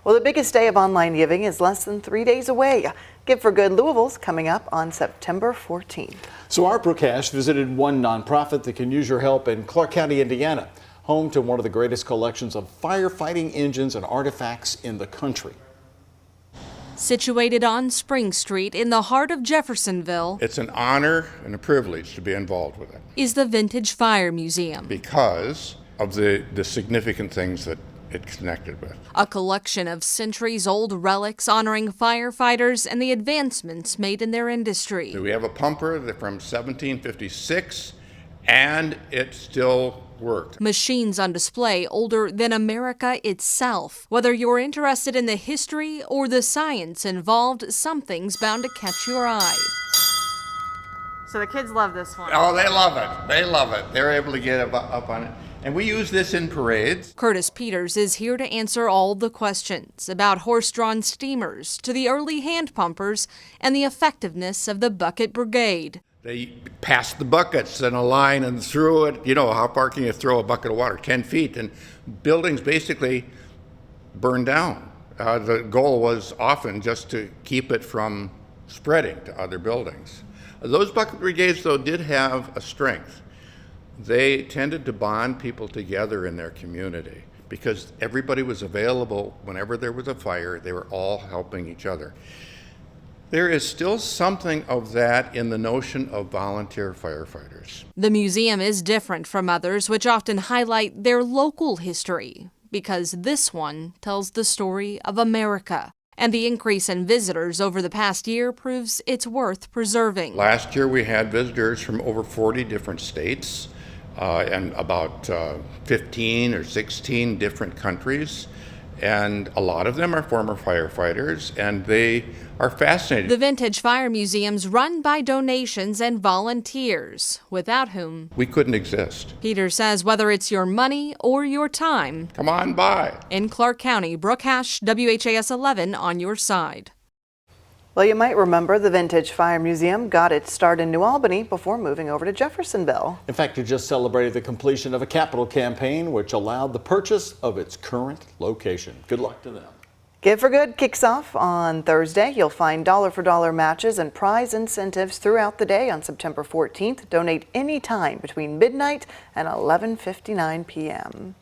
Well, the biggest day of online giving is less than 3 days away. Give for Good Louisville's coming up on September 14th. So our Prakash visited one nonprofit that can use your help in Clark County, Indiana, home to one of the greatest collections of firefighting engines and artifacts in the country. Situated on Spring Street in the heart of Jeffersonville, it's an honor and a privilege to be involved with it. Is the Vintage Fire Museum. Because of the significant things that it's connected with. A collection of centuries-old relics honoring firefighters and the advancements made in their industry. We have a pumper from 1756, and it still worked. Machines on display older than America itself. Whether you're interested in the history or the science involved, something's bound to catch your eye. So the kids love this one. Oh, they love it. They love it. They're able to get up on it. And we use this in parades. Curtis Peters is here to answer all the questions about horse-drawn steamers to the early hand pumpers and the effectiveness of the bucket brigade. They passed the buckets in a line and threw it. You know, how far can you throw a bucket of water? 10 feet. And buildings basically burned down. The goal was often just to keep it from spreading to other buildings. Those bucket brigades, though, did have a strength. They tended to bond people together in their community because everybody was available whenever there was a fire. They were all helping each other. There is still something of that in the notion of volunteer firefighters. The museum is different from others, which often highlight their local history, because this one tells the story of America. And the increase in visitors over the past year proves it's worth preserving. Last year we had visitors from over 40 different states and about 15 or 16 different countries. And a lot of them are former firefighters, and they are fascinated. The Vintage Fire Museum's run by donations and volunteers, without whom we couldn't exist. Peter says whether it's your money or your time, come on by. In Clark County, Brooke Hash, WHAS 11 on your side. Well, you might remember the Vintage Fire Museum got its start in New Albany before moving over to Jeffersonville. In fact, it just celebrated the completion of a capital campaign which allowed the purchase of its current location. Good luck to them. Give for Good kicks off on Thursday. You'll find dollar-for-dollar matches and prize incentives throughout the day on September 14th. Donate anytime between midnight and 11:59 p.m.